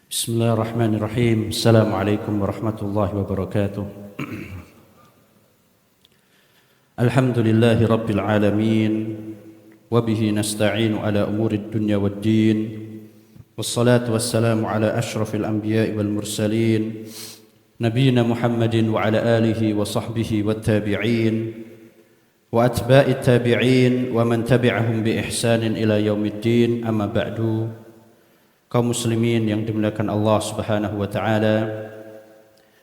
Bismillahirrahmanirrahim. Assalamualaikum warahmatullahi wabarakatuh. Alhamdulillahi rabbil alamin. Wabihi nasta'inu ala umurid dunya wad din. Wassalatu wassalamu ala ashrafil anbiya'i wal mursalin. Nabiyina Muhammadin wa ala alihi wa sahbihi wat tabi'in. Wa atba'it tabi'in wa man tabi'ahum bi ihsanin ila yaumiddin. Amma ba'du. Kaum muslimin yang dimuliakan Allah Subhanahu wa taala.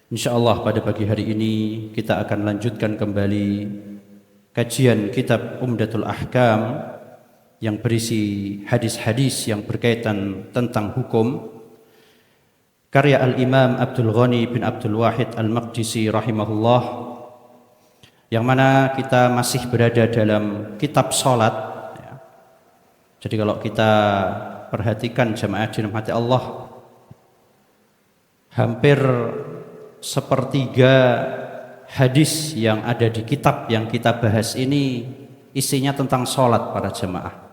Insyaallah pada pagi hari ini kita akan lanjutkan kembali kajian kitab Umdatul Ahkam yang berisi hadis-hadis yang berkaitan tentang hukum karya Al-Imam Abdul Ghani bin Abdul Wahid Al-Maqdisi rahimahullah, yang mana kita masih berada dalam kitab salat. Jadi kalau kita perhatikan jamaah dirahmati Allah, hampir sepertiga hadis yang ada di kitab yang kita bahas ini isinya tentang sholat para jamaah.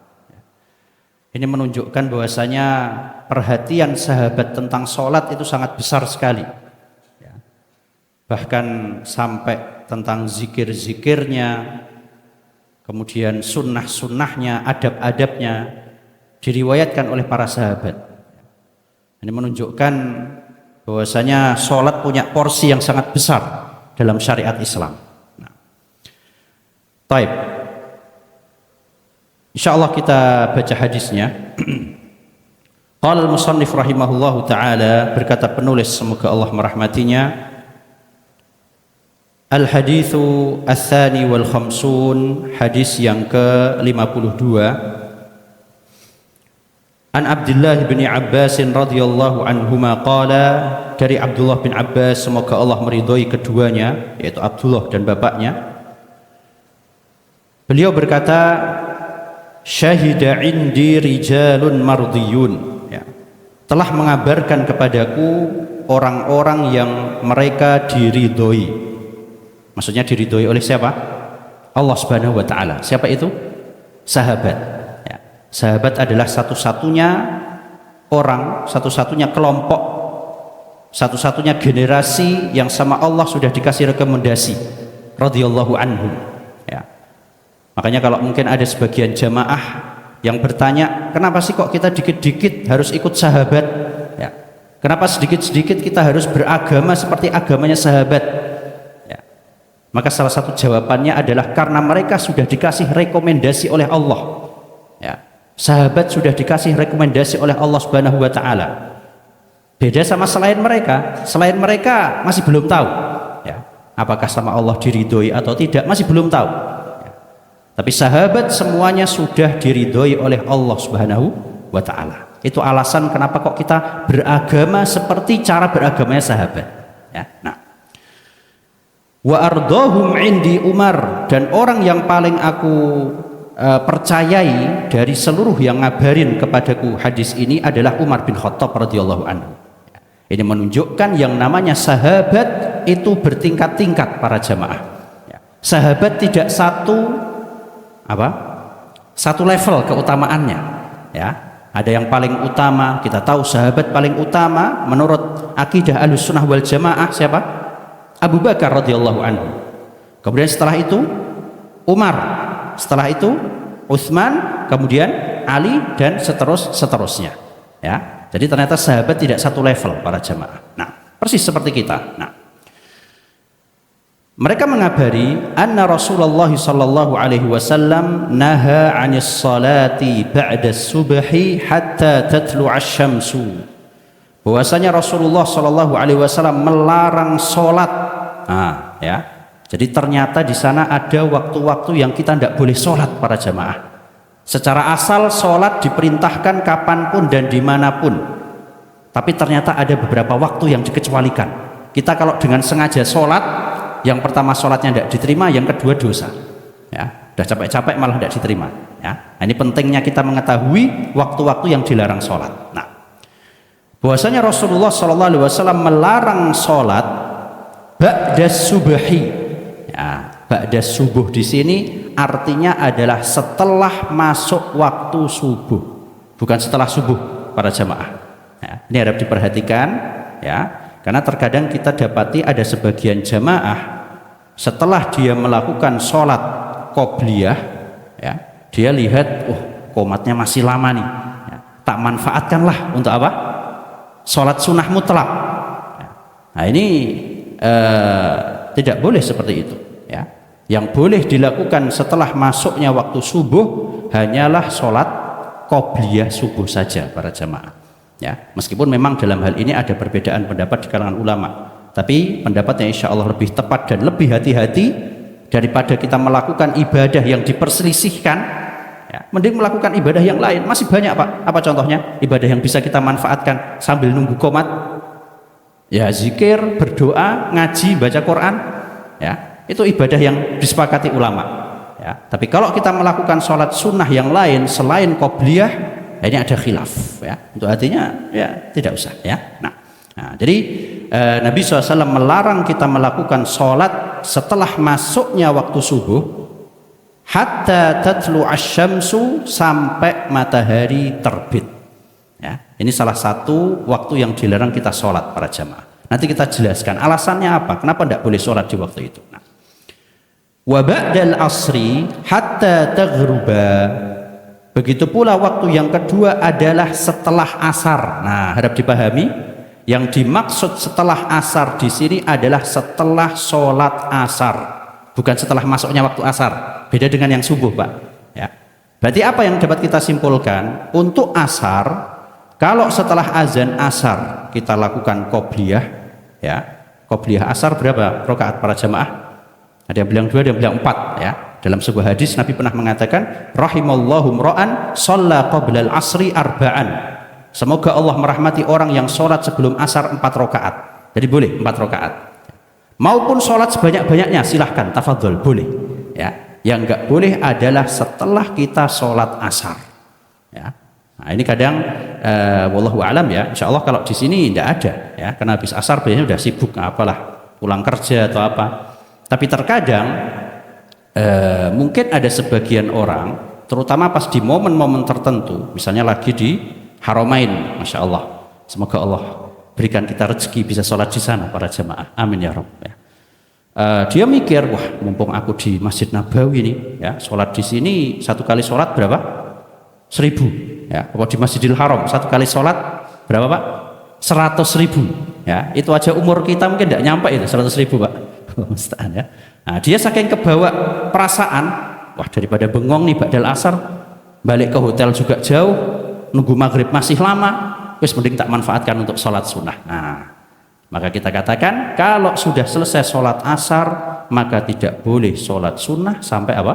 Ini menunjukkan bahwasanya perhatian sahabat tentang sholat itu sangat besar sekali. Bahkan sampai tentang zikir-zikirnya, kemudian sunnah-sunnahnya, adab-adabnya diriwayatkan oleh para sahabat. Ini menunjukkan bahwasanya sholat punya porsi yang sangat besar dalam syariat Islam. Baik, insyaallah kita baca hadisnya. Qala al-musannif rahimahullahu taala, berkata penulis semoga Allah merahmatinya, al-haditsu ats-tsani wal khamsun, hadis yang ke-52. An Abdullah bin Abbas radhiyallahu anhuma qala, dari Abdullah bin Abbas semoga Allah meridhai keduanya, yaitu Abdullah dan bapaknya. Beliau berkata, syahida indi rijalun mardiyun, telah mengabarkan kepadaku orang-orang yang mereka diridhoi. Maksudnya diridhoi oleh siapa? Allah Subhanahu wa taala. Siapa itu? Sahabat. Sahabat adalah satu-satunya orang, satu-satunya kelompok, satu-satunya generasi yang sama Allah sudah dikasih rekomendasi radhiyallahu anhu. Makanya kalau mungkin ada sebagian jamaah yang bertanya, kenapa sih kok kita dikit-dikit harus ikut sahabat? Kenapa sedikit-sedikit kita harus beragama seperti agamanya sahabat? Maka salah satu jawabannya adalah karena mereka sudah dikasih rekomendasi oleh Allah. Sahabat sudah dikasih rekomendasi oleh Allah Subhanahu wa taala. Beda sama selain mereka masih belum tahu apakah sama Allah diridhoi atau tidak, masih belum tahu. Tapi sahabat semuanya sudah diridhoi oleh Allah Subhanahu wa taala. Itu alasan kenapa kok kita beragama seperti cara beragamanya sahabat. Wa ardahum indi Umar, dan orang yang paling aku percayai dari seluruh yang ngabarin kepadaku hadis ini adalah Umar bin Khattab radhiyallahu anhu. Ini menunjukkan yang namanya sahabat itu bertingkat-tingkat para jamaah. Sahabat tidak satu level keutamaannya. Ada yang paling utama, kita tahu sahabat paling utama menurut akidah Ahlussunnah wal Jamaah siapa? Abu Bakar radhiyallahu anhu. Kemudian setelah itu Umar, setelah itu Utsman, kemudian Ali, dan seterusnya. Jadi ternyata sahabat tidak satu level para jamaah. Persis seperti kita. Mereka mengabari anna Rasulullah sallallahu alaihi wasallam naha 'anis salati ba'da subhi hatta tatlu'a asy-syamsu. Bahwasanya Rasulullah sallallahu alaihi wasallam melarang salat. Jadi ternyata di sana ada waktu-waktu yang kita tidak boleh sholat para jamaah. Secara asal sholat diperintahkan kapanpun dan dimanapun. Tapi ternyata ada beberapa waktu yang dikecualikan. Kita kalau dengan sengaja sholat, yang pertama sholatnya tidak diterima, yang kedua dosa. Udah capek-capek malah tidak diterima. Ini pentingnya kita mengetahui waktu-waktu yang dilarang sholat. Bahwasanya Rasulullah SAW melarang sholat ba'da subhi. Ba'da subuh di sini artinya adalah setelah masuk waktu subuh, bukan setelah subuh para jamaah. Ya, ini harap diperhatikan ya, karena terkadang kita dapati ada sebagian jamaah setelah dia melakukan sholat qobliyah, ya, dia lihat, qomatnya masih lama nih, ya, tak manfaatkanlah untuk apa? Sholat sunnah mutlak. Ya. Nah ini tidak boleh seperti itu. Ya. Yang boleh dilakukan setelah masuknya waktu subuh hanyalah sholat qobliyah subuh saja para jamaah. Ya, meskipun memang dalam hal ini ada perbedaan pendapat di kalangan ulama, tapi pendapatnya insya Allah lebih tepat dan lebih hati-hati daripada kita melakukan ibadah yang diperselisihkan. Ya, mending melakukan ibadah yang lain. Masih banyak Pak. Apa contohnya? Ibadah yang bisa kita manfaatkan sambil nunggu qomat. Ya, zikir, berdoa, ngaji, baca Quran. Ya, itu ibadah yang disepakati ulama. Ya, tapi kalau kita melakukan sholat sunnah yang lain selain qobliyah, ini ada khilaf. Ya, untuk artinya ya tidak usah. Ya, nah jadi Nabi SAW melarang kita melakukan sholat setelah masuknya waktu subuh hatta tatlu asyamsu, sampai matahari terbit. Ya, ini salah satu waktu yang dilarang kita sholat para jamaah. Nanti kita jelaskan alasannya apa, kenapa tidak boleh sholat di waktu itu. Nah, wa ba'dal asri hatta taghruba, begitu pula waktu yang kedua adalah setelah asar. Nah, harap dipahami, yang dimaksud setelah asar di sini adalah setelah sholat asar, bukan setelah masuknya waktu asar. Beda dengan yang subuh Pak. Ya. Berarti apa yang dapat kita simpulkan? Untuk asar, kalau setelah azan asar kita lakukan qobliyah, ya, qobliyah asar berapa rakaat para jamaah? Ada yang bilang 2, ada yang bilang 4. Ya. Dalam sebuah hadis Nabi pernah mengatakan, rahimallahu mra'an shalla qabla al-asri arba'an. Semoga Allah merahmati orang yang sholat sebelum asar 4 rakaat. Jadi boleh 4 rakaat. Maupun sholat sebanyak-banyaknya silahkan, tafadhol, boleh. Ya. Yang enggak boleh adalah setelah kita sholat asar. Ya. Nah, ini kadang wallahu alam ya. Insya Allah kalau di sini tidak ada ya, karena habis asar biasanya udah sibuk, apalah, pulang kerja atau apa. Tapi terkadang mungkin ada sebagian orang, terutama pas di momen-momen tertentu, misalnya lagi di Haramain, masya Allah. Semoga Allah berikan kita rezeki bisa sholat di sana para jamaah. Amin ya Rabb. Ya. Dia mikir, wah mumpung aku di Masjid Nabawi nih, ya sholat di sini satu kali sholat berapa? 1.000. Ya, kalau di Masjidil Haram satu kali sholat berapa Pak? 100.000. Ya, itu aja umur kita mungkin tidak nyampe itu 100.000 Pak. Ya. Nah, dia saking kebawa perasaan, wah daripada bengong nih badal asar, balik ke hotel juga jauh, nunggu maghrib masih lama, wis mending tak manfaatkan untuk sholat sunnah. Nah, maka kita katakan kalau sudah selesai sholat asar maka tidak boleh sholat sunnah sampai apa?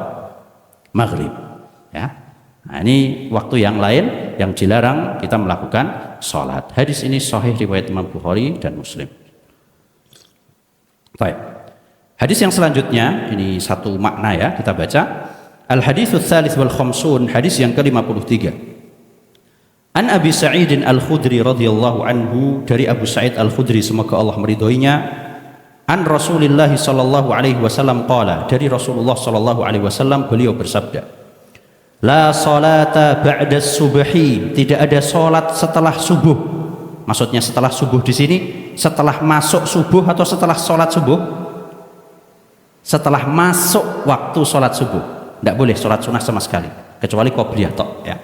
Maghrib. Ya. Nah, ini waktu yang lain yang dilarang kita melakukan sholat. Hadis ini sahih riwayat Imam Bukhari dan Muslim. Baik. Hadis yang selanjutnya ini satu makna ya, kita baca. Al haditsus tsalits wal khamsun, hadis yang ke-53. An Abi Sa'id Al-Khudri radhiyallahu anhu, dari Abu Sa'id Al-Khudri semoga Allah meridhoinya, an Rasulillah sallallahu alaihi wasallam qala, dari Rasulullah sallallahu alaihi wasallam beliau bersabda, la salata ba'da subhi, tidak ada salat setelah subuh. Maksudnya setelah subuh di sini setelah masuk subuh atau setelah salat subuh? Setelah masuk waktu salat subuh. Tidak boleh salat sunnah sama sekali kecuali qobliyah tok ya.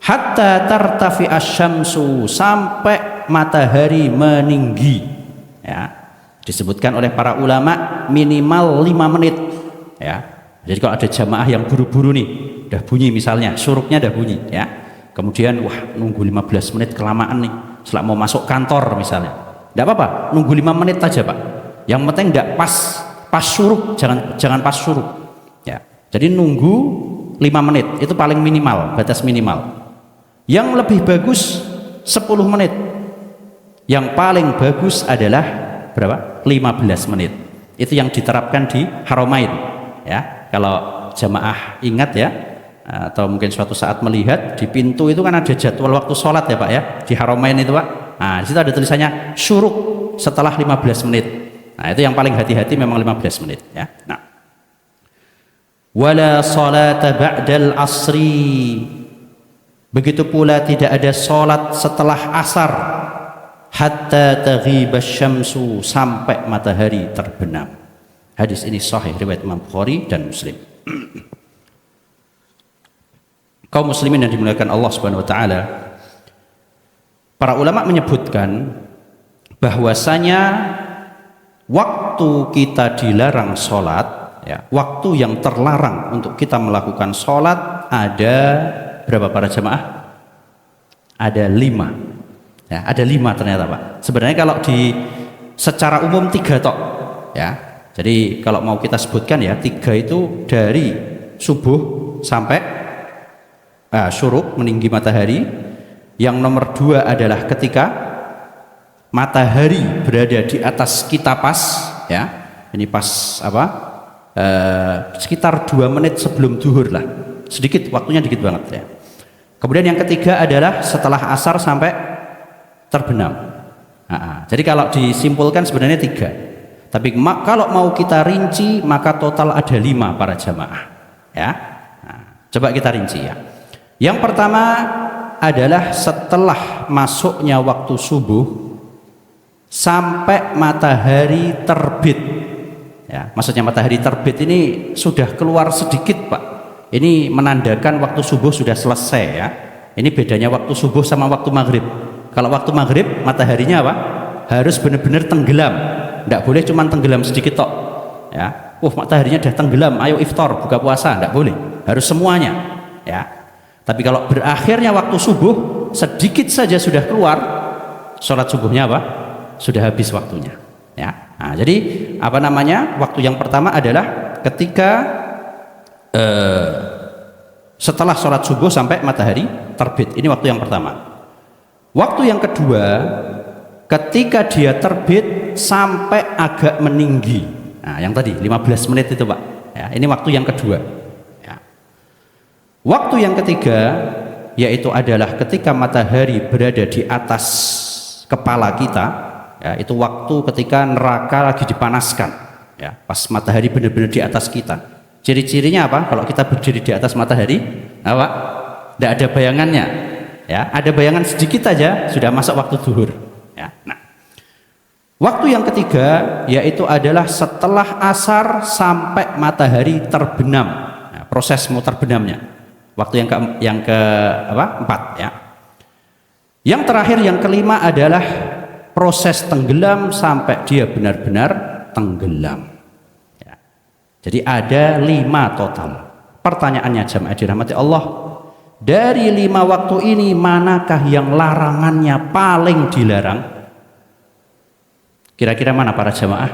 Hatta tartafi asyamsu, sampai matahari meninggi ya. Disebutkan oleh para ulama minimal 5 menit ya. Jadi kalau ada jamaah yang buru-buru nih, udah bunyi misalnya syuruknya udah bunyi ya, kemudian wah nunggu 15 menit kelamaan nih setelah mau masuk kantor misalnya, tidak apa-apa, nunggu 5 menit aja Pak, yang penting tidak pas syuruk, jangan pas syuruk ya. Jadi nunggu 5 menit itu paling minimal, batas minimal. Yang lebih bagus 10 menit. Yang paling bagus adalah berapa? 15 menit. Itu yang diterapkan di Haramain ya. Kalau jamaah ingat ya, atau mungkin suatu saat melihat di pintu itu kan ada jadwal waktu sholat ya Pak ya, di Haramain itu Pak. Nah, di situ ada tulisannya syuruk setelah 15 menit. Nah, itu yang paling hati-hati memang 15 menit ya. Nah, wala salata ba'dal asri, Begitu pula tidak ada sholat setelah asar hatta taghibas syamsu, sampai matahari terbenam. Hadis ini sahih riwayat Imam Bukhari dan Muslim. Kaum muslimin yang dimuliakan Allah Subhanahu wa taala, para ulama menyebutkan bahwasanya waktu kita dilarang sholat, ya, waktu yang terlarang untuk kita melakukan sholat ada berapa para jemaah? Ada 5. Ya, ada 5 ternyata Pak. Sebenarnya kalau di secara umum 3 tok, ya. Jadi kalau mau kita sebutkan ya, 3 itu dari subuh sampai syuruk, meninggi matahari. Yang nomor 2 adalah ketika matahari berada di atas kita pas, ya. Ini pas apa? Sekitar 2 menit sebelum zuhur lah. Sedikit, waktunya dikit banget ya. Kemudian yang ketiga adalah setelah asar sampai terbenam. Jadi kalau disimpulkan sebenarnya 3. Tapi kalau mau kita rinci maka total ada 5 para jamaah. Ya, coba kita rinci ya. Yang pertama adalah setelah masuknya waktu subuh sampai matahari terbit. Ya, maksudnya matahari terbit ini sudah keluar sedikit Pak. Ini menandakan waktu subuh sudah selesai ya. Ini bedanya waktu subuh sama waktu maghrib. Kalau waktu maghrib mataharinya apa? Harus benar-benar tenggelam. Tidak boleh cuma tenggelam sedikit tok. Ya, mataharinya sudah tenggelam, ayo iftar, buka puasa, tidak boleh. Harus semuanya. Ya. Tapi kalau berakhirnya waktu subuh sedikit saja sudah keluar, sholat subuhnya apa? Sudah habis waktunya. Ya. Nah, jadi apa namanya? Waktu yang pertama adalah ketika setelah sholat subuh sampai matahari terbit. Ini waktu yang pertama. Waktu yang kedua, ketika dia terbit sampai agak meninggi. Nah, yang tadi 15 menit itu Pak. Ya, ini waktu yang kedua. Ya. Waktu yang ketiga yaitu adalah ketika matahari berada di atas kepala kita. Ya, itu waktu ketika neraka lagi dipanaskan. Ya, pas matahari benar-benar di atas kita. Ciri-cirinya apa? Kalau kita berdiri di atas matahari, apa? Tidak ada bayangannya. Ya, ada bayangan sedikit aja sudah masuk waktu zuhur. Ya, nah, waktu yang ketiga yaitu adalah setelah asar sampai matahari terbenam. Nah, proses mau terbenamnya. Waktu yang ke 4 ya. Yang terakhir yang kelima adalah proses tenggelam sampai dia benar-benar tenggelam. Ya. Jadi ada 5 total. Pertanyaannya jamaah dirahmati Allah, dari 5 waktu ini manakah yang larangannya paling dilarang? Kira-kira mana para jamaah?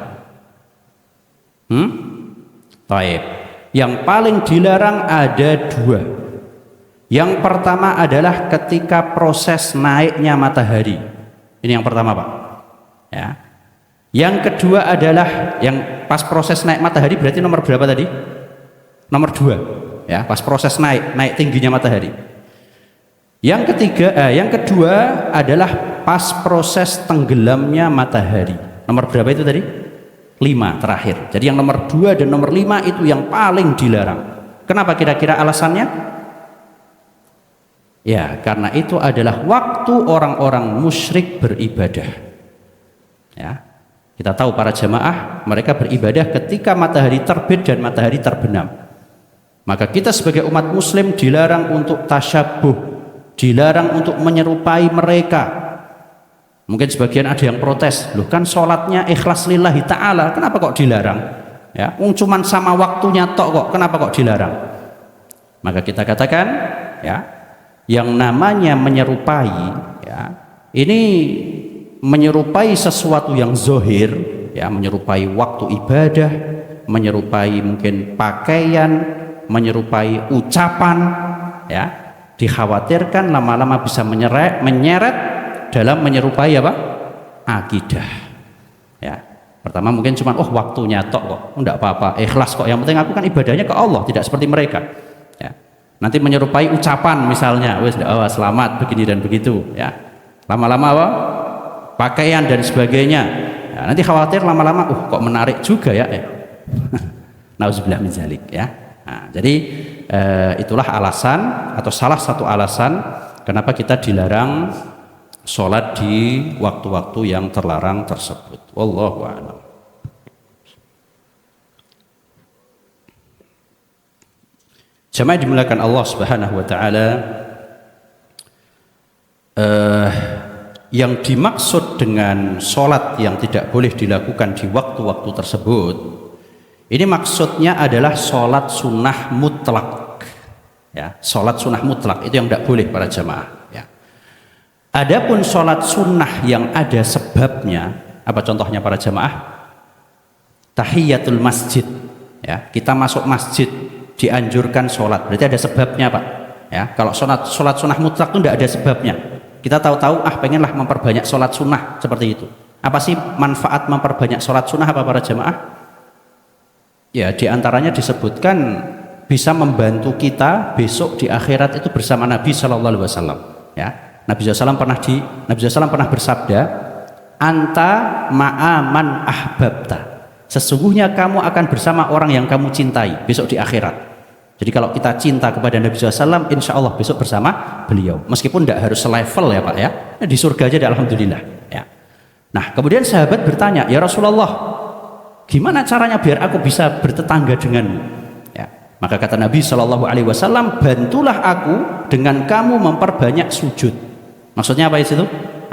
Taib. Yang paling dilarang ada 2. Yang pertama adalah ketika proses naiknya matahari. Ini yang pertama Pak. Ya. Yang kedua adalah yang pas proses naik matahari, berarti nomor berapa tadi? Nomor 2. Ya, pas proses naik tingginya matahari. Yang kedua adalah pas proses tenggelamnya matahari. Nomor berapa itu tadi? 5 terakhir. Jadi yang nomor 2 dan nomor 5 itu yang paling dilarang. Kenapa kira-kira alasannya? Ya, karena itu adalah waktu orang-orang musyrik beribadah. Ya, kita tahu para jamaah mereka beribadah ketika matahari terbit dan matahari terbenam. Maka kita sebagai umat muslim dilarang untuk tasyabuh, dilarang untuk menyerupai mereka. Mungkin sebagian ada yang protes, loh kan sholatnya ikhlas lillahi ta'ala, kenapa kok dilarang? Ya, cuman sama waktunya tok kok, kenapa kok dilarang? Maka kita katakan, ya, yang namanya menyerupai, ya, ini menyerupai sesuatu yang zohir, ya, menyerupai waktu ibadah, menyerupai mungkin pakaian, menyerupai ucapan, ya, dikhawatirkan lama-lama bisa menyeret dalam menyerupai apa? Akidah. Ya, pertama mungkin cuma waktunya tok kok, enggak apa-apa, ikhlas kok, yang penting aku kan ibadahnya ke Allah, tidak seperti mereka. Ya. Nanti menyerupai ucapan misalnya, wes selamat begini dan begitu, ya. Lama-lama apa? Pakaian dan sebagainya. Ya, nanti khawatir lama-lama, kok menarik juga ya. Nauzubillah min dzalik, ya. Nah, jadi itulah alasan atau salah satu alasan kenapa kita dilarang sholat di waktu-waktu yang terlarang tersebut. Wallahu a'lam. Jamaah dimuliakan Allah Subhanahu wa taala, yang dimaksud dengan sholat yang tidak boleh dilakukan di waktu-waktu tersebut, ini maksudnya adalah sholat sunnah mutlak, ya, sholat sunnah mutlak itu yang tidak boleh para jamaah, ya. Adapun sholat sunnah yang ada sebabnya, apa contohnya para jamaah? Tahiyatul masjid, ya, kita masuk masjid dianjurkan sholat, berarti ada sebabnya Pak, ya. Kalau sholat sunnah mutlak itu tidak ada sebabnya, kita tahu-tahu pengenlah memperbanyak sholat sunnah seperti itu. Apa sih manfaat memperbanyak sholat sunnah apa para jamaah? Ya, diantaranya disebutkan bisa membantu kita besok di akhirat itu bersama Nabi Shallallahu Alaihi Wasallam, ya. Nabi SAW pernah bersabda, anta ma'aman ahbabta, sesungguhnya kamu akan bersama orang yang kamu cintai besok di akhirat. Jadi kalau kita cinta kepada Nabi SAW, insya Allah besok bersama beliau, meskipun tidak harus selevel ya Pak, ya, di surga aja alhamdulillah, ya. Nah kemudian sahabat bertanya, ya Rasulullah, gimana caranya biar aku bisa bertetangga denganmu, ya. Maka kata Nabi SAW, bantulah aku dengan kamu memperbanyak sujud. Maksudnya apa itu?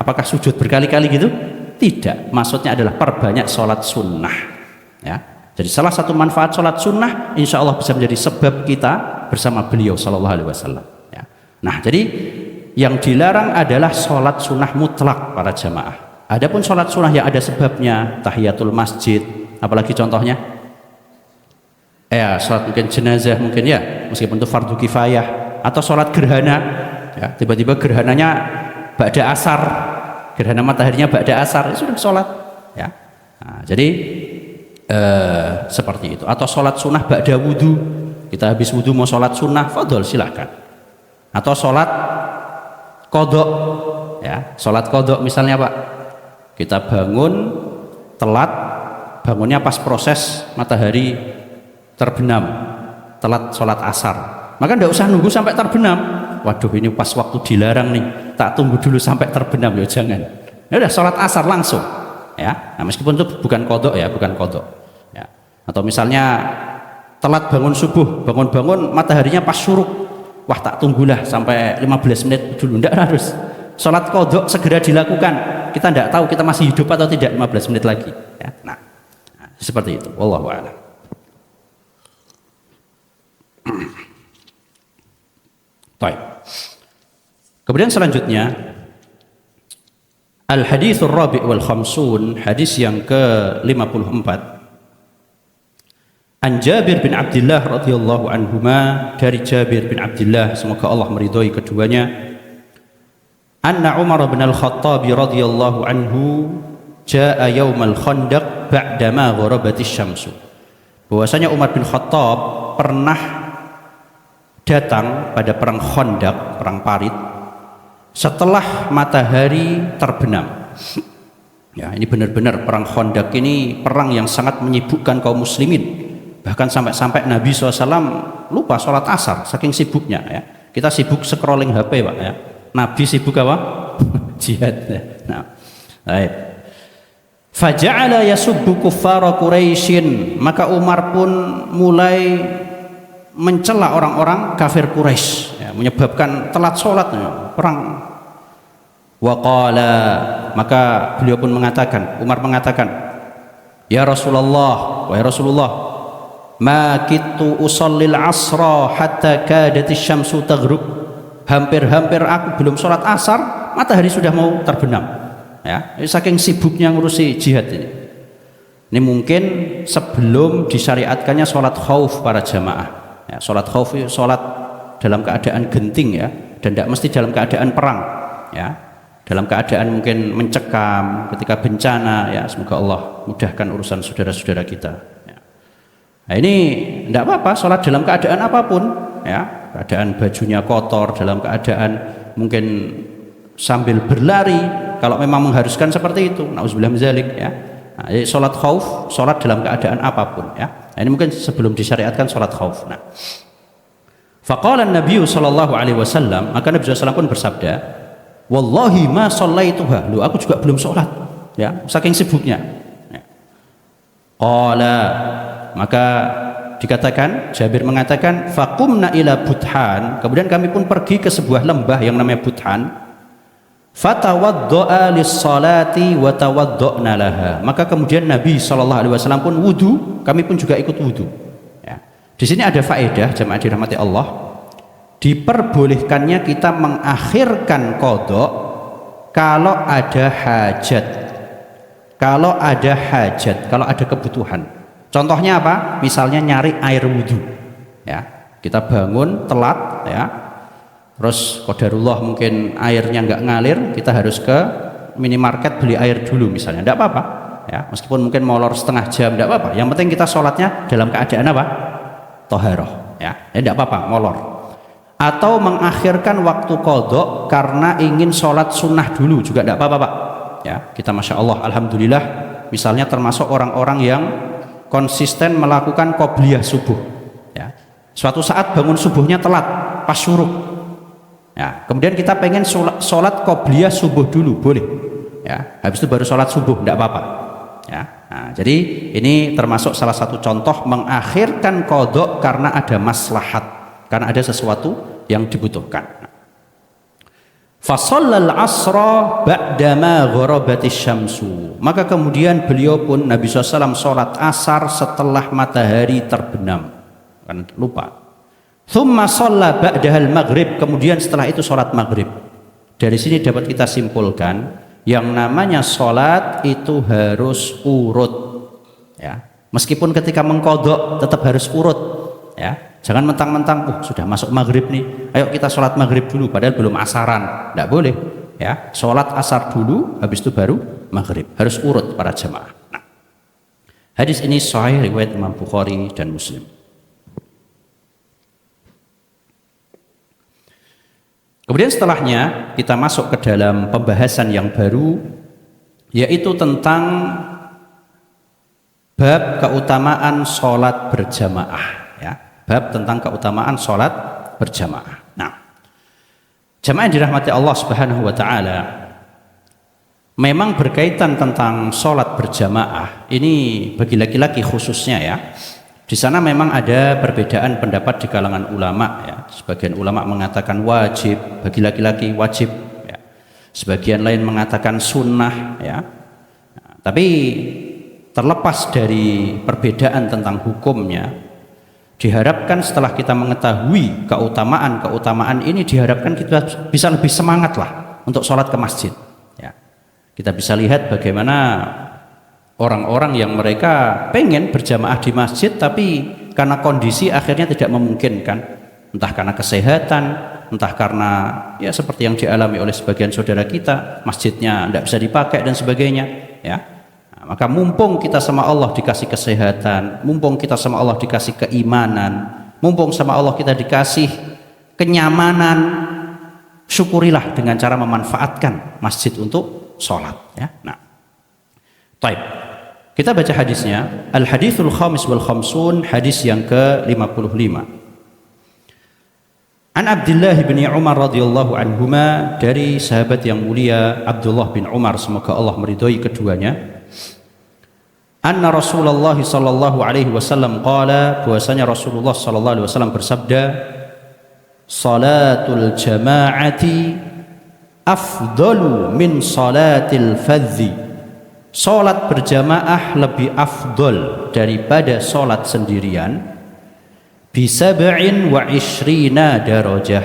Apakah sujud berkali-kali gitu? Tidak, maksudnya adalah perbanyak sholat sunnah, ya. Jadi salah satu manfaat sholat sunnah insya Allah bisa menjadi sebab kita bersama beliau Sallallahu Alaihi Wasallam, ya. Nah jadi yang dilarang adalah sholat sunnah mutlak para jamaah. Adapun sholat sunnah yang ada sebabnya, tahiyatul masjid, apalagi contohnya, ya sholat mungkin jenazah mungkin, ya, meskipun itu fardu kifayah, atau sholat gerhana, ya, tiba-tiba gerhananya ba'da asar, gerhana mataharinya ba'da asar, itu sudah sholat, ya. Nah, jadi seperti itu. Atau sholat sunnah ba'da wudhu, kita habis wudhu mau sholat sunnah, fadol silahkan. Atau sholat kodok, ya, sholat kodok misalnya Pak, kita bangun telat, bangunnya pas proses matahari terbenam, telat sholat asar, maka tidak usah nunggu sampai terbenam. Waduh ini pas waktu dilarang nih, tak tunggu dulu sampai terbenam, ya jangan, ya udah sholat asar langsung, ya. Nah, meskipun itu bukan kodok, ya, bukan kodok, ya. Atau misalnya telat bangun subuh, bangun-bangun mataharinya pas syuruk, wah tak tunggulah sampai 15 menit dulu, tidak harus. Sholat kodok segera dilakukan, kita tidak tahu kita masih hidup atau tidak 15 menit lagi, ya. Nah seperti itu, wallahu a'lam. Kemudian selanjutnya al-hadithur rabi' wal khamsun, hadis yang ke-54, an Jabir bin Abdullah radhiyallahu anhuma, dari Jabir bin Abdullah semoga Allah meridhai keduanya, anna Umar bin al-Khattab radhiyallahu anhu jaa yaumal khandaq ba'dama gharabatis syamsu, bahwasanya Umar bin Khattab pernah datang pada perang Khandaq, perang parit, setelah matahari terbenam, ya. Ini benar-benar perang Khandaq ini perang yang sangat menyibukkan kaum muslimin, bahkan sampai-sampai Nabi SAW lupa sholat asar saking sibuknya, ya. Kita sibuk scrolling HP Pak, ya. Nabi sibuk apa? Jihad, ya. Nah, baik. Faja'ala yasubbu kuffara Quraisyin, maka Umar pun mulai mencela orang-orang kafir Quraisy, ya, menyebabkan telat sholat, ya, perang. Waqala, maka beliau pun mengatakan, Umar mengatakan, ya Rasulullah, wahai Rasulullah, ma kitu usallil asra hatta kadatis syamsu taghrub, hampir-hampir aku belum sholat asar matahari sudah mau terbenam, ya. Saking sibuknya ngurusi jihad ini. Ini mungkin sebelum disyariatkannya sholat khauf para jamaah, ya. Sholat khauf itu sholat dalam keadaan genting, ya, dan tidak mesti dalam keadaan perang, ya. Dalam keadaan mungkin mencekam ketika bencana, ya. Semoga Allah mudahkan urusan saudara-saudara kita, ya. Nah ini tidak apa-apa sholat dalam keadaan apapun, ya. Keadaan bajunya kotor, dalam keadaan mungkin sambil berlari, kalau memang mengharuskan seperti itu, na'udzubillah min dzalik, ya. Nah, jadi sholat khauf, sholat dalam keadaan apapun, ya. Nah, ini mungkin sebelum disyariatkan sholat khauf. Nah, Faqala Nabi sallallahu alaihi wasallam, maka Nabi SAW pun bersabda, wallahi ma shallaituha, lu aku juga belum sholat, ya, saking sibuknya. Ya. Qala, maka dikatakan, Jabir mengatakan, faqumna ila Buthan, kemudian kami pun pergi ke sebuah lembah yang namanya Buthan. Fatawaddo'a lis-salati wa tawaddo'na laha, maka kemudian Nabi SAW pun wudu, kami pun juga ikut wudu. Ya. Di sini ada faedah, jamaah dirahmati Allah, diperbolehkannya kita mengakhirkan qadha kalau ada hajat, kalau ada kebutuhan. Contohnya apa? Misalnya nyari air wudhu, ya, kita bangun telat, ya, terus qadarullah mungkin airnya nggak ngalir, kita harus ke minimarket beli air dulu misalnya, tidak apa-apa, ya, meskipun mungkin molor setengah jam, tidak apa-apa, yang penting kita sholatnya dalam keadaan apa? Toharoh, ya, tidak apa-apa molor. Atau mengakhirkan waktu qadha karena ingin sholat sunnah dulu juga tidak apa-apa, Pak. Ya, kita masya Allah, alhamdulillah, misalnya termasuk orang-orang yang konsisten melakukan qobliyah subuh, ya. Suatu saat bangun subuhnya telat pas syuruk, ya, kemudian kita pengen sholat qobliyah subuh dulu, boleh, ya, habis itu baru sholat subuh, tidak apa-apa, ya. Nah, jadi ini termasuk salah satu contoh mengakhirkan qadha karena ada maslahat, karena ada sesuatu yang dibutuhkan. Fasallal asra ba'dama gharabatis syamsu, maka kemudian beliau pun Nabi SAW sholat asar setelah matahari terbenam, kan lupa. Thumma shalla ba'dahal maghrib, kemudian setelah itu sholat maghrib. Dari sini dapat kita simpulkan yang namanya sholat itu harus urut, ya, meskipun ketika mengqadha tetap harus urut, ya. Jangan mentang-mentang, sudah masuk maghrib nih, ayo kita sholat maghrib dulu, padahal belum asaran, tidak boleh, ya. Sholat asar dulu, habis itu baru maghrib, harus urut para jemaah. Nah, hadis ini sahih riwayat Imam Bukhari dan Muslim. Kemudian setelahnya kita masuk ke dalam pembahasan yang baru, yaitu tentang bab keutamaan sholat berjamaah, ya. Bab tentang keutamaan sholat berjamaah. Nah, jamaah yang dirahmati Allah Subhanahu wa Ta'ala, memang berkaitan tentang sholat berjamaah ini bagi laki-laki khususnya, ya. Di sana memang ada perbedaan pendapat di kalangan ulama, ya. Sebagian ulama mengatakan wajib bagi laki-laki, wajib, ya. Sebagian lain mengatakan sunnah, ya. Nah, tapi terlepas dari perbedaan tentang hukumnya, diharapkan setelah kita mengetahui keutamaan ini, diharapkan kita bisa lebih semangat lah untuk sholat ke masjid, ya. Kita bisa lihat bagaimana orang-orang yang mereka pengen berjamaah di masjid, tapi karena kondisi akhirnya tidak memungkinkan, entah karena kesehatan, entah karena ya seperti yang dialami oleh sebagian saudara kita, masjidnya tidak bisa dipakai dan sebagainya, ya. Maka mumpung kita sama Allah dikasih kesehatan, mumpung kita sama Allah dikasih keimanan, mumpung sama Allah kita dikasih kenyamanan, syukurilah dengan cara memanfaatkan masjid untuk sholat, ya. Nah, baik, kita baca hadisnya. Al hadithul khamis wal khamsun, hadis yang ke-55. An Abdullah bin Umar radhiyallahu anhuma, dari sahabat yang mulia Abdullah bin Umar, semoga Allah meridhai keduanya. Anna Rasulullah sallallahu alaihi wasallam qala, bahwasanya Rasulullah sallallahu alaihi wasallam bersabda, salatul jama'ati afdalu min salatil fadzi, salat berjamaah lebih afdol daripada salat sendirian, bi sab'in wa ishrina darajah,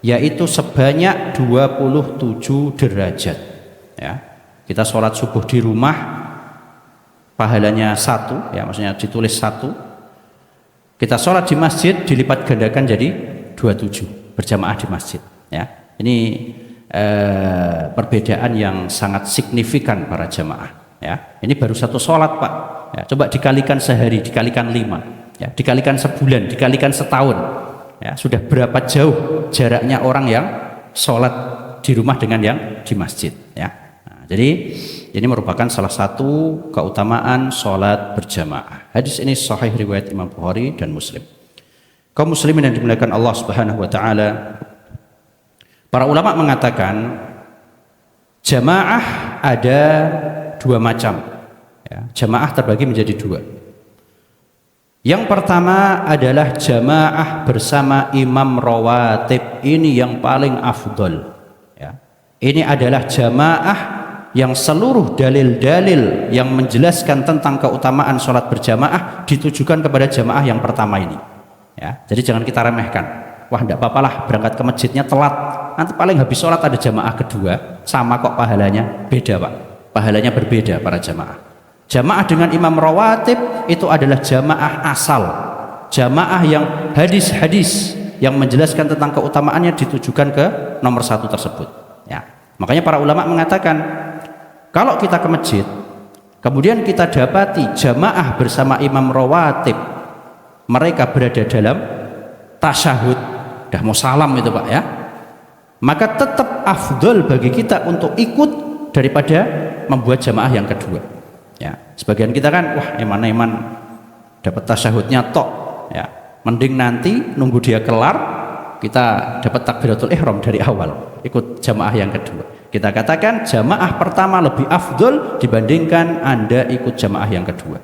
yaitu sebanyak 27 derajat, ya. Kita salat subuh di rumah pahalanya 1, ya, maksudnya ditulis 1. Kita sholat di masjid dilipat gandakan jadi 27 berjamaah di masjid, ya. Ini perbedaan yang sangat signifikan para jamaah, ya. Ini baru satu sholat, Pak, ya. Coba dikalikan sehari, dikalikan 5, ya, dikalikan sebulan, dikalikan setahun, ya. Sudah berapa jauh jaraknya orang yang sholat di rumah dengan yang di masjid, ya. Nah, jadi ini merupakan salah satu keutamaan sholat berjamaah. Hadis ini sahih riwayat Imam Bukhari dan Muslim. Kaum muslimin yang dimuliakan Allah Subhanahu wa taala, para ulama mengatakan jamaah ada dua macam. Ya, jamaah terbagi menjadi dua. Yang pertama adalah jamaah bersama imam rawatib. Ini yang paling afdol. Ya. Ini adalah jamaah yang seluruh dalil-dalil yang menjelaskan tentang keutamaan sholat berjamaah ditujukan kepada jamaah yang pertama ini. Ya, jadi jangan kita remehkan. Wah, tidak apa-apalah berangkat ke masjidnya telat. Nanti paling habis sholat ada jamaah kedua, sama kok pahalanya. Beda Pak, pahalanya berbeda para jamaah. Jamaah dengan imam rawatib itu adalah jamaah asal, jamaah yang hadis-hadis yang menjelaskan tentang keutamaannya ditujukan ke nomor satu tersebut. Ya, makanya para ulama mengatakan kalau kita ke masjid, kemudian kita dapati jamaah bersama imam rawatib, mereka berada dalam tasyahud, dah mau salam itu Pak ya, maka tetap afdol bagi kita untuk ikut daripada membuat jamaah yang kedua. Ya, sebagian kita kan wah eman-eman dapat tasyahudnya tok ya, mending nanti nunggu dia kelar kita dapat takbiratul ihram dari awal, ikut jamaah yang kedua. Kita katakan jamaah pertama lebih afdol dibandingkan Anda ikut jamaah yang kedua.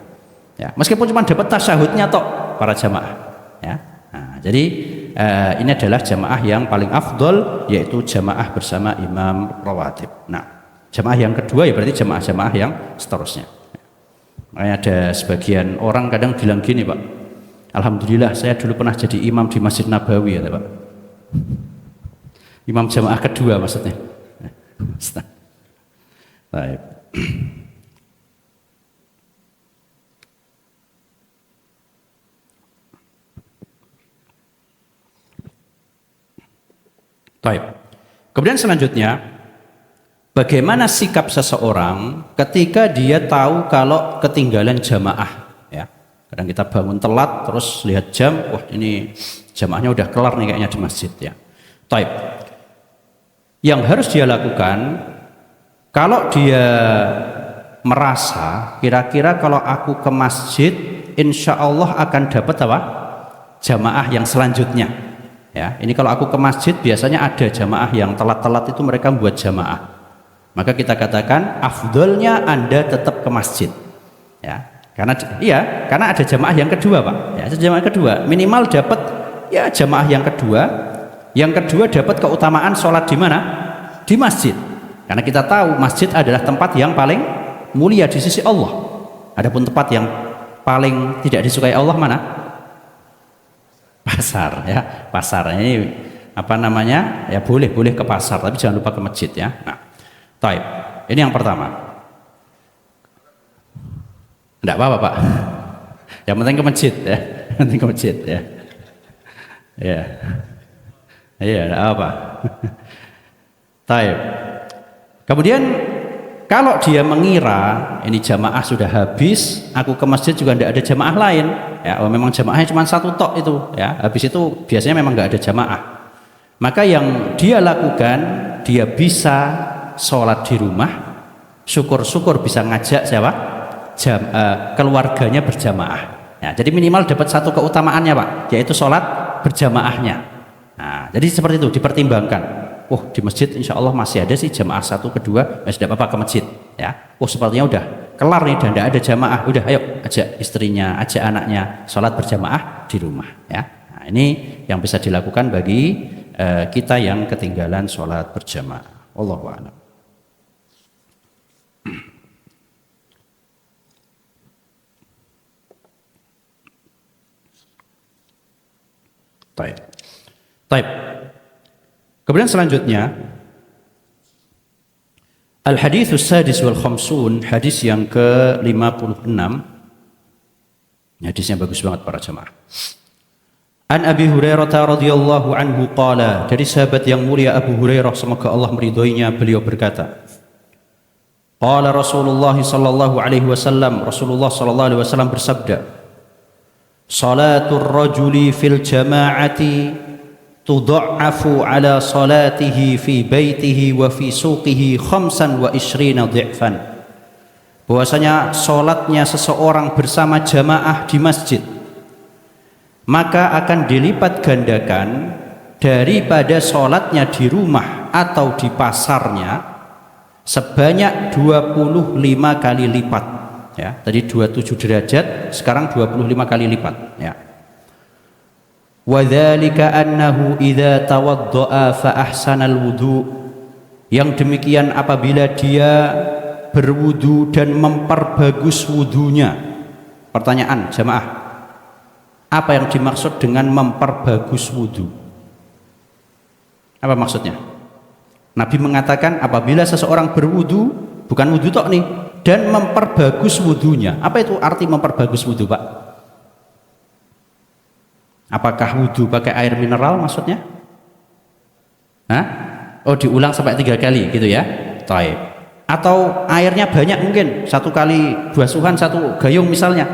Ya, meskipun cuma dapat tasyahudnya tok para jamaah. Ya, nah, jadi ini adalah jamaah yang paling afdol, yaitu jamaah bersama imam rawatib. Nah, jamaah yang kedua ya berarti jamaah-jamaah yang seterusnya. Makanya ada sebagian orang kadang bilang gini Pak, alhamdulillah saya dulu pernah jadi imam di Masjid Nabawi ya Pak. Imam jamaah kedua maksudnya. Baik. Baik. Kemudian selanjutnya, bagaimana sikap seseorang ketika dia tahu kalau ketinggalan jamaah? Ya, kadang kita bangun telat, terus lihat jam, wah ini jamaahnya udah kelar nih kayaknya di masjid ya. Baik. Yang harus dia lakukan, kalau dia merasa kira-kira kalau aku ke masjid, insya Allah akan dapat apa? Jamaah yang selanjutnya. Ya, ini kalau aku ke masjid biasanya ada jamaah yang telat-telat itu mereka buat jamaah. Maka kita katakan afdolnya Anda tetap ke masjid. Ya, karena ada jamaah yang kedua, Pak. Ya, jamaah kedua minimal dapat ya jamaah yang kedua. Yang kedua dapat keutamaan sholat di mana? Di masjid. Karena kita tahu masjid adalah tempat yang paling mulia di sisi Allah. Adapun tempat yang paling tidak disukai Allah mana? Pasar ya, pasar ini apa namanya ya, boleh ke pasar tapi jangan lupa ke masjid ya. Nah, taib, ini yang pertama. Enggak apa-apa Pak, yang penting ke masjid ya, penting ke masjid ya, ya, iya enggak apa. Taib. Kemudian kalau dia mengira ini jamaah sudah habis, aku ke masjid juga tidak ada jamaah lain, ya memang jamaahnya cuma satu tok itu, ya habis itu biasanya memang nggak ada jamaah. Maka yang dia lakukan, dia bisa sholat di rumah, syukur-syukur bisa ngajak siapa? Keluarganya berjamaah. Ya, jadi minimal dapat satu keutamaannya Pak, yaitu sholat berjamaahnya. Nah, jadi seperti itu dipertimbangkan. Oh di masjid insya Allah masih ada sih jamaah satu kedua, ya sudah apa-apa ke masjid ya. Oh sepertinya udah kelar nih dan tidak ada jamaah, udah ayo ajak istrinya, ajak anaknya sholat berjamaah di rumah ya. Nah, ini yang bisa dilakukan bagi kita yang ketinggalan sholat berjamaah. Wallahu a'lam. Taib. Kemudian selanjutnya Al-Haditsus Sadis wal Khamsun, hadis yang ke-56. Hadisnya bagus banget para jemaah. An Abi Hurairah radhiyallahu anhu qala, dari sahabat yang mulia Abu Hurairah semoga Allah meridhoinya, beliau berkata, qala Rasulullah sallallahu alaihi wasallam, Rasulullah sallallahu alaihi wasallam bersabda, salatul rajuli fil jama'ati tudha'afu ala salatihi fi baitihi wa fi suqihi 25 dhi'fan. Bahwasanya salatnya seseorang bersama jamaah di masjid maka akan dilipat gandakan daripada sholatnya di rumah atau di pasarnya sebanyak 25 kali lipat. Ya, tadi 27 derajat, sekarang 25 kali lipat. Ya. Wadzalika annahu idza tawaddaa fa ahsanal wudu. Yang demikian apabila dia berwudu dan memperbagus wudunya. Pertanyaan jamaah, apa yang dimaksud dengan memperbagus wudu? Apa maksudnya? Nabi mengatakan apabila seseorang berwudu, bukan wudu tok nih, dan memperbagus wudunya. Apa itu arti memperbagus wudu, Pak? Apakah wudu pakai air mineral maksudnya? Hah? Oh, diulang sampai 3 kali gitu ya? Taib. Atau airnya banyak mungkin, 1 kali basuhan 1 gayung misalnya?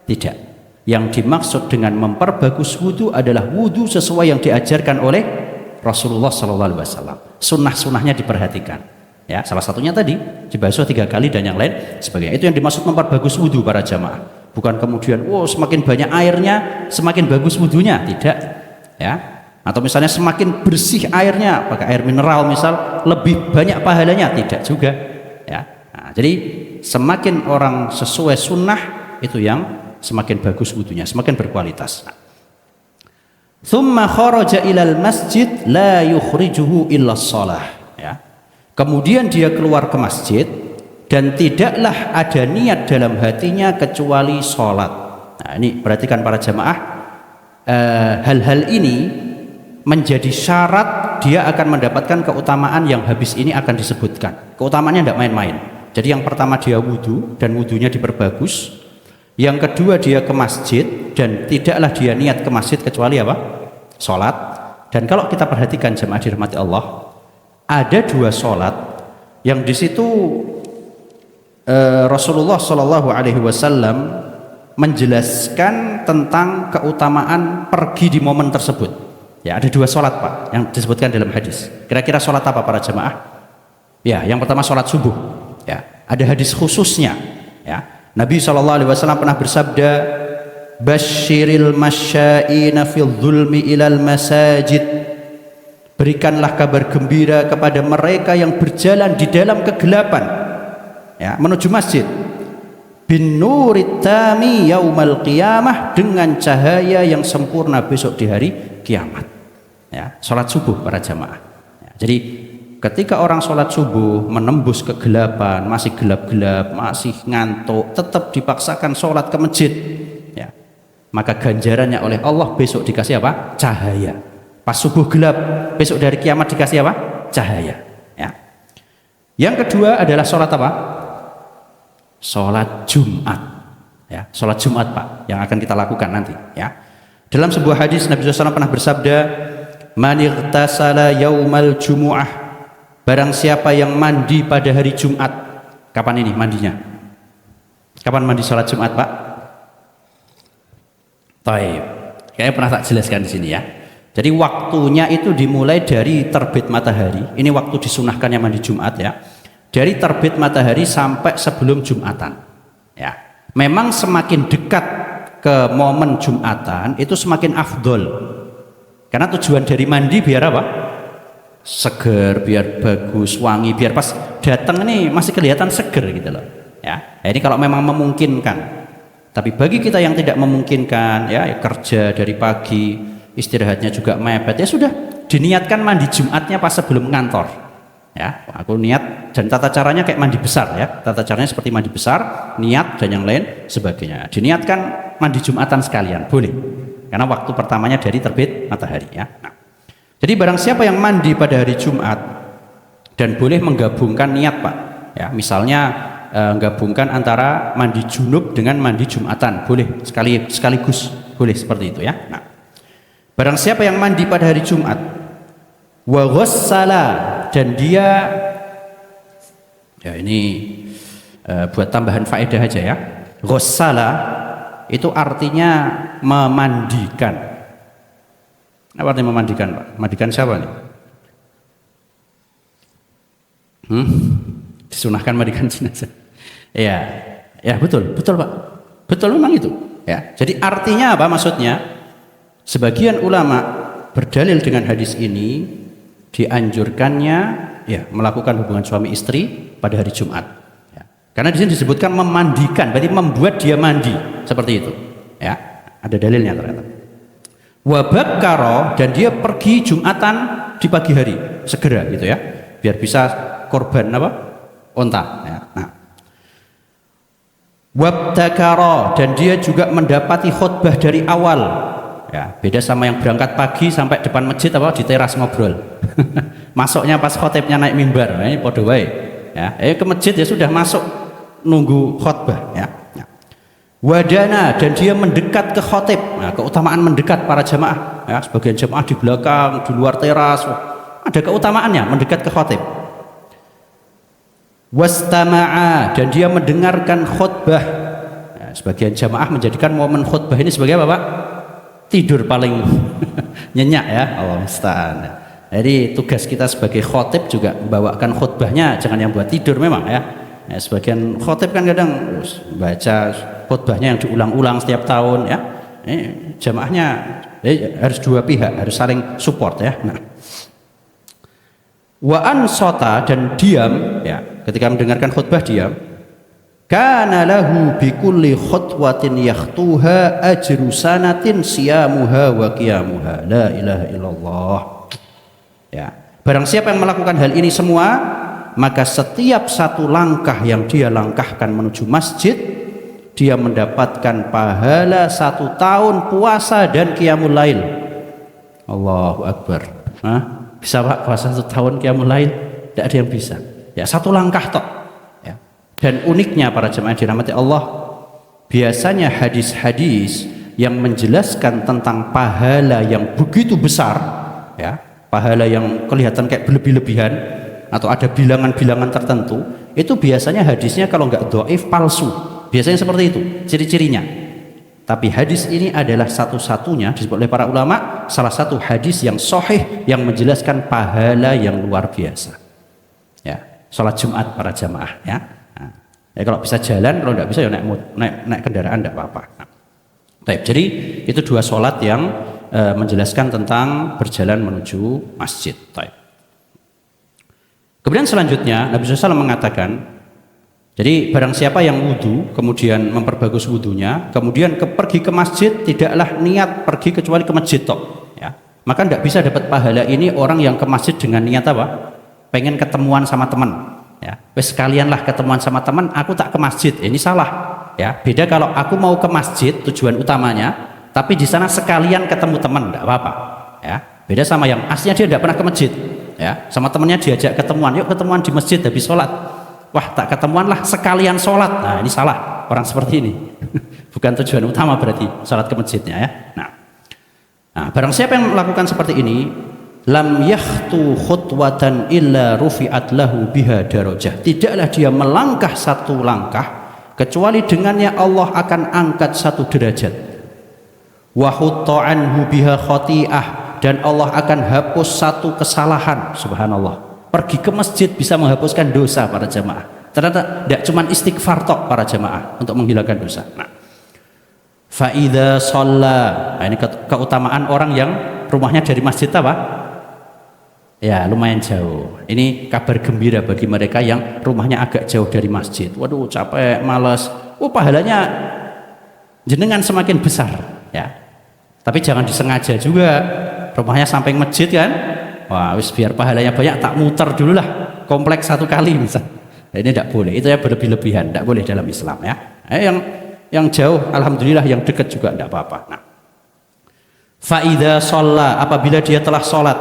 Tidak. Yang dimaksud dengan memperbagus wudu adalah wudu sesuai yang diajarkan oleh Rasulullah SAW. Sunnah-sunnahnya diperhatikan. Ya, salah satunya tadi dibasuh 3 kali dan yang lain sebagainya. Itu yang dimaksud memperbagus wudu para jamaah. Bukan kemudian, semakin banyak airnya semakin bagus wudunya. Tidak. Ya. Atau misalnya semakin bersih airnya, pakai air mineral misal, lebih banyak pahalanya. Tidak juga. Ya. Nah, jadi semakin orang sesuai sunnah itu yang semakin bagus wudunya, semakin berkualitas. Nah. Thumma kharaja ilal masjid la yukhrijuhu illa shalah. Ya. Kemudian dia keluar ke masjid dan tidaklah ada niat dalam hatinya kecuali sholat. Nah, ini perhatikan para jamaah, hal-hal ini menjadi syarat dia akan mendapatkan keutamaan yang habis ini akan disebutkan. Keutamaannya tidak main-main. Jadi yang pertama dia wudu dan wudunya diperbagus. Yang kedua dia ke masjid dan tidaklah dia niat ke masjid kecuali apa? Sholat. Dan kalau kita perhatikan jemaah dirahmati Allah, ada 2 sholat yang di situ Rasulullah SAW menjelaskan tentang keutamaan pergi di momen tersebut. Ya, ada 2 sholat Pak yang disebutkan dalam hadis. Kira-kira sholat apa para jemaah? Ya, yang pertama sholat subuh. Ya, ada hadis khususnya. Ya. Nabi SAW pernah bersabda, Basyiril masya'ina fil zulmi ilal masajid. Berikanlah kabar gembira kepada mereka yang berjalan di dalam kegelapan, ya, menuju masjid. Bin nurit tami yaumal qiyamah, dengan cahaya yang sempurna besok di hari kiamat. Ya, sholat subuh para jamaah. Ya, jadi ketika orang sholat subuh menembus kegelapan, masih gelap-gelap, masih ngantuk, tetap dipaksakan sholat ke masjid, ya, maka ganjarannya oleh Allah besok dikasih apa? Cahaya. Pas subuh gelap, besok dari kiamat dikasih apa? Cahaya. Ya. Yang kedua adalah sholat apa? Sholat Jumat. Ya, sholat Jumat Pak, yang akan kita lakukan nanti. Ya. Dalam sebuah hadis Nabi SAW pernah bersabda, Man ightasala yaumal jumu'ah. Barang siapa yang mandi pada hari Jumat. Kapan ini mandinya? Kapan mandi sholat Jumat Pak? Taib. Kayaknya pernah tak jelaskan di sini ya. Jadi waktunya itu dimulai dari terbit matahari. Ini waktu disunahkannya mandi Jumat ya. Dari terbit matahari sampai sebelum Jumatan. Ya. Memang semakin dekat ke momen Jumatan itu semakin afdol. Karena tujuan dari mandi biar apa? Seger, biar bagus, wangi, biar pas datang ini masih kelihatan seger gitu loh. Ya. Ini kalau memang memungkinkan. Tapi bagi kita yang tidak memungkinkan, ya, kerja dari pagi, istirahatnya juga mepet, ya sudah diniatkan mandi Jumatnya pas sebelum ngantor. Ya, aku niat, dan tata caranya kayak mandi besar ya. Tata caranya seperti mandi besar, niat dan yang lain sebagainya. Diniatkan mandi Jumatan sekalian, boleh. Karena waktu pertamanya dari terbit matahari ya. Nah, jadi barang siapa yang mandi pada hari Jumat dan boleh menggabungkan niat Pak. Ya, misalnya gabungkan antara mandi junub dengan mandi Jumatan, boleh sekaligus, boleh seperti itu ya. Nah, barang siapa yang mandi pada hari Jumat wa ghassala, dan dia, ya ini buat tambahan faedah aja ya, ghassala itu artinya memandikan. Apa artinya memandikan Pak? Mandikan siapa nih? Disunahkan mandikan jenazah. Ya, ya betul Pak, betul memang itu. Ya, jadi artinya apa maksudnya? Sebagian ulama berdalil dengan hadis ini dianjurkannya ya melakukan hubungan suami istri pada hari Jumat. Ya. Karena di sini disebutkan memandikan, berarti membuat dia mandi seperti itu. Ya, ada dalilnya ternyata. Wabakaro, dan dia pergi Jumatan di pagi hari segera gitu ya, biar bisa korban apa? Onta. Ya. Nah. Wabtakaro, dan dia juga mendapati khutbah dari awal. Ya, beda sama yang berangkat pagi sampai depan masjid apa di teras ngobrol. Masuknya pas khotibnya naik mimbar. Nah, ini podo wae. Ya, ke masjid ya sudah masuk nunggu khutbah ya. Wadana, dan dia mendekat ke khotib. Nah, keutamaan mendekat para jamaah ya, sebagian jamaah di belakang, di luar teras, ada keutamaannya mendekat ke khotib. Wastama'a, dan dia mendengarkan khutbah. Nah, sebagian jamaah menjadikan momen khutbah ini sebagai apa, Pak? Tidur paling nyenyak ya, Allah musta'an. Jadi tugas kita sebagai khotib juga membawakan khutbahnya, jangan yang buat tidur memang ya. Ya, sebagian khotib kan kadang baca khutbahnya yang diulang-ulang setiap tahun ya. Jamaahnya harus dua pihak, harus saling support ya. Nah. Wa ansota, dan diam ya, ketika mendengarkan khutbah diam. Kana lahu bi kulli khutwatin yakhtuha ajru sanatin siyamuha wa qiyamuha. La ilaha illallah. Ya, barang siapa yang melakukan hal ini semua, maka setiap satu langkah yang dia langkahkan menuju masjid, dia mendapatkan pahala 1 tahun puasa dan qiyamul lail. Allahu Akbar. Hah? Bisa Pak puasa 1 tahun qiyamul lail? Tidak ada yang bisa. Ya, 1 langkah tok. Ya. Dan uniknya para jemaah dirahmati Allah, biasanya hadis-hadis yang menjelaskan tentang pahala yang begitu besar, ya, pahala yang kelihatan kayak berlebih-lebihan, atau ada bilangan-bilangan tertentu, itu biasanya hadisnya kalau nggak dhaif palsu, biasanya seperti itu ciri-cirinya. Tapi hadis ini adalah satu-satunya disebut oleh para ulama salah satu hadis yang sahih yang menjelaskan pahala yang luar biasa ya, sholat Jumat para jamaah ya. Nah, ya kalau bisa jalan, kalau nggak bisa ya naik kendaraan nggak apa-apa. Nah, jadi itu 2 sholat yang menjelaskan tentang berjalan menuju masjid. Kemudian selanjutnya Nabi SAW mengatakan, jadi barang siapa yang wudhu kemudian memperbagus wudhunya, kemudian pergi ke masjid, tidaklah niat pergi kecuali ke masjid tok, ya. Maka tidak bisa dapat pahala ini orang yang ke masjid dengan niat apa? Pengen ketemuan sama teman, ya. Wes sekalianlah ketemuan sama teman, aku tak ke masjid. Ini salah, ya. Beda kalau aku mau ke masjid tujuan utamanya, tapi di sana sekalian ketemu teman, tidak apa-apa, ya. Beda sama yang aslinya dia tidak pernah ke masjid. Ya, sama temannya diajak ketemuan, yuk ketemuan di masjid habis sholat. Wah, tak ketemuan lah sekalian sholat. Nah, ini salah orang seperti ini. Bukan tujuan utama berarti sholat ke masjidnya ya. Nah, barang siapa yang melakukan seperti ini, lam yakhtu khutwatan illa rufi'at lahu biha darajah. Tidaklah dia melangkah 1 langkah kecuali dengannya Allah akan angkat 1 derajat. Wa hutta anhu biha khati'ah, dan Allah akan hapus 1 kesalahan. Subhanallah, pergi ke masjid bisa menghapuskan dosa para jamaah. Ternyata tidak cuma istighfar tok para jamaah untuk menghilangkan dosa. Nah, faida sholla, nah, ini keutamaan orang yang rumahnya dari masjid apa? Ya lumayan jauh. Ini kabar gembira bagi mereka yang rumahnya agak jauh dari masjid. Waduh capek, malas. Pahalanya jenengan semakin besar ya. Tapi jangan disengaja juga. Rumahnya samping masjid kan, wah wis biar pahalanya banyak tak muter dulu lah kompleks 1 kali misal. Nah, ini tidak boleh, itu ya berlebih-lebihan, tidak boleh dalam Islam ya. Yang jauh alhamdulillah, yang dekat juga tidak apa-apa. Nah, faida sholla, apabila dia telah sholat,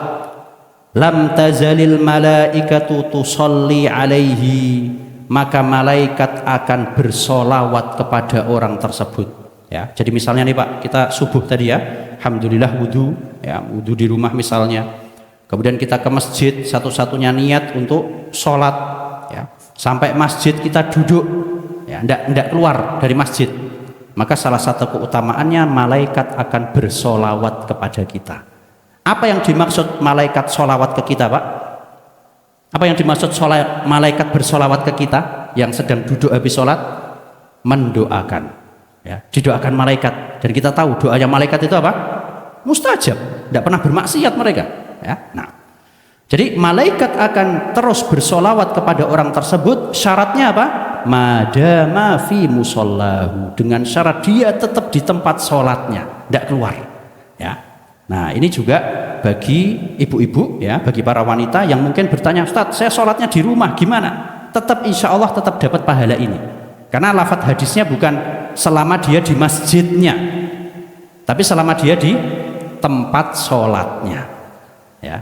lam tazalil malaikatu tusolli alaihi, maka malaikat akan bersolawat kepada orang tersebut. Ya, jadi misalnya nih Pak, kita subuh tadi ya, alhamdulillah wudhu, ya wudhu di rumah misalnya, kemudian kita ke masjid, satu-satunya niat untuk sholat, ya sampai masjid kita duduk, ya ndak keluar dari masjid, maka salah satu keutamaannya malaikat akan bersolawat kepada kita. Apa yang dimaksud malaikat solawat ke kita Pak? Apa yang dimaksud malaikat bersolawat ke kita yang sedang duduk habis sholat? Mendoakan. Ya, didoakan malaikat, dan kita tahu doanya malaikat itu apa? mustajab, tidak pernah bermaksiat mereka. Ya. Nah, jadi malaikat akan terus bersolawat kepada orang tersebut. Syaratnya apa? Madama fi musallahu, dengan syarat dia tetap di tempat sholatnya, tidak keluar. Ya. Nah, ini juga bagi ibu-ibu, ya, bagi para wanita yang mungkin bertanya, Ustaz, saya sholatnya di rumah, gimana? Tetap insya Allah tetap dapat pahala ini. Karena lafadz hadisnya bukan selama dia di masjidnya, tapi selama dia di tempat sholatnya. Ya.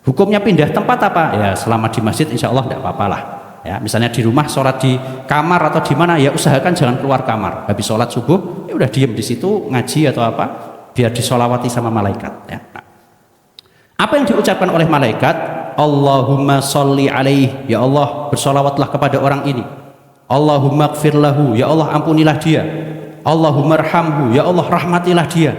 Hukumnya pindah tempat apa? Ya, selama di masjid insya Allah tidak apa-apa lah. Ya, misalnya di rumah sholat di kamar atau di mana, ya usahakan jangan keluar kamar. Habis sholat subuh, ya udah diem di situ ngaji atau apa, biar disolawati sama malaikat. Ya. Nah, apa yang diucapkan oleh malaikat? Allahumma sholli alaih, ya Allah bersolawatlah kepada orang ini. Allahumma gfir lahu, ya Allah ampunilah dia. Allahumma arhamhu, ya Allah rahmatilah dia.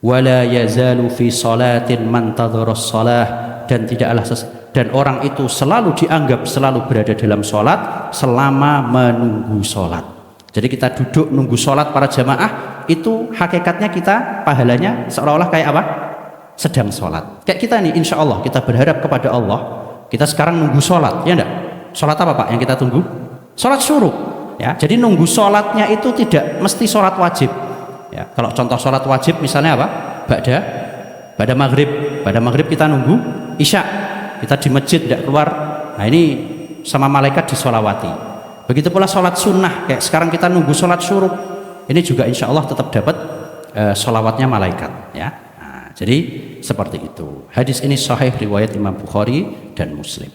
Wala yazalu fi salatin man tadharas shalah, dan tidaklah dan orang itu selalu dianggap selalu berada dalam sholat selama menunggu sholat. Jadi kita duduk nunggu sholat para jamaah, itu hakikatnya kita pahalanya seolah-olah kayak apa? Sedang sholat. Kayak kita nih, insya Allah kita berharap kepada Allah, kita sekarang nunggu sholat, ya enggak? Sholat apa Pak yang kita tunggu? Sholat syuruk. Ya, jadi nunggu sholatnya itu tidak mesti sholat wajib. Ya, kalau contoh sholat wajib misalnya apa? Ba'da maghrib. Pada maghrib kita nunggu isya, kita di masjid tidak keluar. Nah, ini sama malaikat disolawati. Begitu pula sholat sunnah, kayak sekarang kita nunggu sholat syuruk, ini juga insya Allah tetap dapat solawatnya malaikat. Ya, nah, jadi seperti itu. Hadis ini sahih riwayat Imam Bukhari dan Muslim.